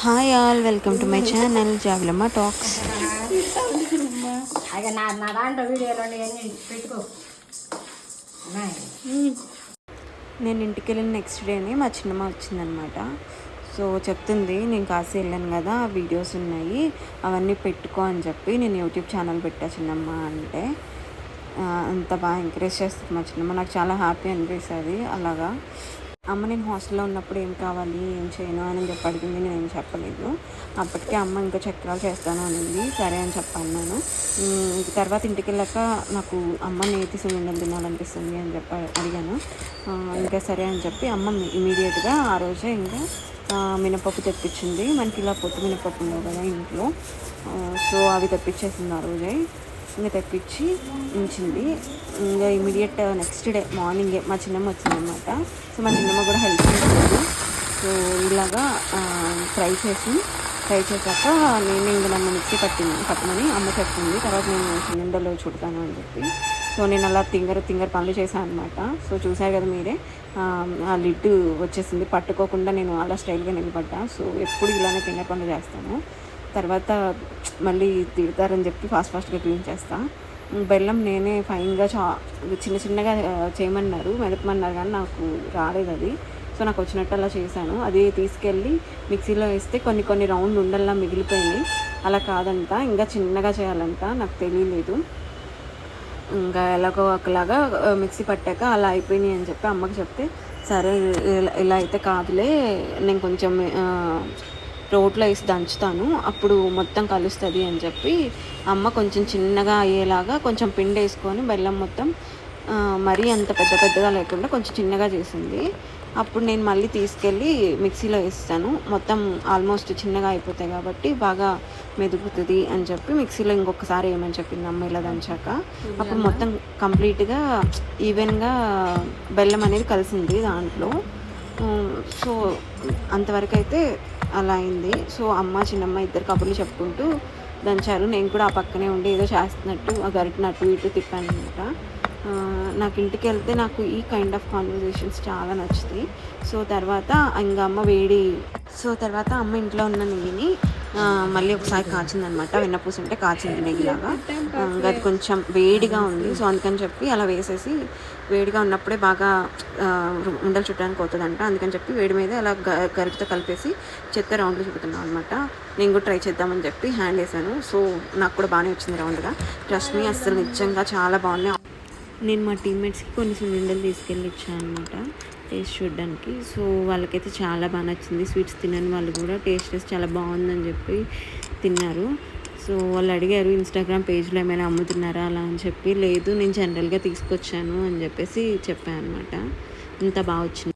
Hi all, welcome to my channel జాబిలమ్మ talks. నేను ఇంటికి వెళ్ళిన నెక్స్ట్ డేనే మా చిన్నమ్మ వచ్చిందనమాట. సో చెప్తుంది, నేను కాశీ వెళ్ళాను కదా, వీడియోస్ ఉన్నాయి అవన్నీ పెట్టుకో అని చెప్పి నేను యూట్యూబ్ ఛానల్ పెట్టా చిన్నమ్మ అంటే. అంత బాగా ఎంకరేజ్ చేస్తుంది మా చిన్నమ్మ. నాకు చాలా హ్యాపీ అనిపిస్తుంది అలాగా. అమ్మ నేను హాస్టల్లో ఉన్నప్పుడు ఏం కావాలి ఏం చేయను అని చెప్పి అడిగింది, నేనేం చెప్పలేదు. అప్పటికే అమ్మ ఇంకా చక్రాలు చేస్తాను అనింది, సరే అని చెప్పాను నేను. తర్వాత ఇంటికి వెళ్ళాక నాకు అమ్మ నేతి సున్నుండలు తినాలనిపిస్తుంది అని చెప్పి అడిగాను. ఇంకా సరే అని చెప్పి అమ్మ ఇమీడియట్గా ఆ రోజే ఇంకా మినపప్పు తెప్పించింది. మనకి ఇలా పొట్టు మినపప్పు ఉండవు కదా ఇంట్లో, సో అవి తెప్పించేసింది ఆ రోజే. ఇంకా తెప్పించి ఉంచింది. ఇంకా ఇమీడియట్ నెక్స్ట్ డే మార్నింగే మా చిన్నమ్మ వచ్చిందనమాట. సో మా చిన్నమ్మ కూడా హెల్ప్ చేసింది. సో ఇలాగా ఫ్రై చేశాక నేను ఇంకా నన్ను మిక్సీ పట్టమని అమ్మ చెప్పింది. తర్వాత నేను సిలిండర్లో చుడతాను అని చెప్పి, సో నేను అలా తింగర పనులు చేశాను అనమాట. సో చూసారు కదా మీరే, ఆ లిడ్ వచ్చేసింది, పట్టుకోకుండా నేను అలా స్టైల్గా నిలబడ్డా. సో ఎప్పుడు ఇలానే తింగర పనులు చేస్తాను. తర్వాత మళ్ళీ తిడతారని చెప్పి ఫాస్ట్గా క్లీన్ చేస్తాను. బెల్లం నేనే ఫైన్గా చిన్నగా చేయమన్నారు, మెదపమన్నారు, కానీ నాకు రాలేదు అది. సో నాకు వచ్చినట్టు అలా చేశాను. అది తీసుకెళ్ళి మిక్సీలో వేస్తే కొన్ని రౌండ్ ఉండల్లా మిగిలిపోయినాయి. అలా కాదంట, ఇంకా చిన్నగా చేయాలంట, నాకు తెలియలేదు. ఇంకా ఎలాగో ఒకలాగా మిక్సీ పట్టాక అలా అయిపోయినాయి అని చెప్పి అమ్మకి చెప్తే, సరే ఇలా అయితే కాదులే, నేను కొంచెం రోట్లో వేసి దంచుతాను, అప్పుడు మొత్తం కలుస్తుంది అని చెప్పి అమ్మ కొంచెం చిన్నగా అయ్యేలాగా కొంచెం పిండి వేసుకొని బెల్లం మొత్తం మరీ అంత పెద్దగా లేకుండా కొంచెం చిన్నగా చేసింది. అప్పుడు నేను మళ్ళీ తీసుకెళ్ళి మిక్సీలో వేస్తాను, మొత్తం ఆల్మోస్ట్ చిన్నగా అయిపోతాయి కాబట్టి బాగా మెదుగుతుంది అని చెప్పి మిక్సీలో ఇంకొకసారి ఏమని చెప్పింది అమ్మ ఇలా దంచాక. అప్పుడు మొత్తం కంప్లీట్గా ఈవెన్గా బెల్లం అనేది కలిసింది దాంట్లో. సో అంతవరకు అయితే అలా అయింది. సో అమ్మ చిన్నమ్మ ఇద్దరు కబుర్లు చెప్పుకుంటూ దంచారు. నేను కూడా ఆ పక్కనే ఉండి ఏదో చేస్తున్నట్టు ఆ గరిటెను అటు ఇటు తిప్పాను అనమాట. నాకు ఇంటికి వెళ్తే నాకు ఈ కైండ్ ఆఫ్ కాన్వర్జేషన్స్ చాలా నచ్చుతాయి. సో తర్వాత అమ్మ ఇంట్లో ఉన్న నెయ్యిని మళ్ళీ ఒకసారి కాచిందనమాట. వెన్నపూస ఉంటే కాచింది నెయ్యిలాగా. అది కొంచెం వేడిగా ఉంది, సో అందుకని చెప్పి అలా వేసేసి వేడిగా ఉన్నప్పుడే బాగా ఉండలు చుట్టడానికి అవుతుందంట. అందుకని చెప్పి వేడి మీద అలా గరిటతో కలిపేసి చెత్త రౌండ్లు చుడుతున్నాను అనమాట. నేను కూడా ట్రై చేద్దామని చెప్పి హ్యాండ్ వేసాను. సో నాకు కూడా బాగానే వచ్చింది రౌండ్గా. ట్రస్ట్ మీ, అసలు నిజంగా చాలా బాగున్నాయి. నేను మా టీమ్మేట్స్కి కొన్ని సున్నుండలు తీసుకెళ్ళి ఇచ్చాను అనమాట టేస్ట్ చూడడానికి. సో వాళ్ళకైతే చాలా బాగా నచ్చింది. స్వీట్స్ తినని వాళ్ళు కూడా టేస్ట్ చాలా బాగుందని చెప్పి తిన్నారు. సో వాళ్ళు అడిగారు ఇన్స్టాగ్రామ్ పేజ్లో ఏమైనా అమ్ముతున్నారా అలా అని చెప్పి. లేదు, నేను జనరల్గా తీసుకొచ్చాను అని చెప్పేసి చెప్పాను అనమాట. ఇంత బాగా వచ్చింది.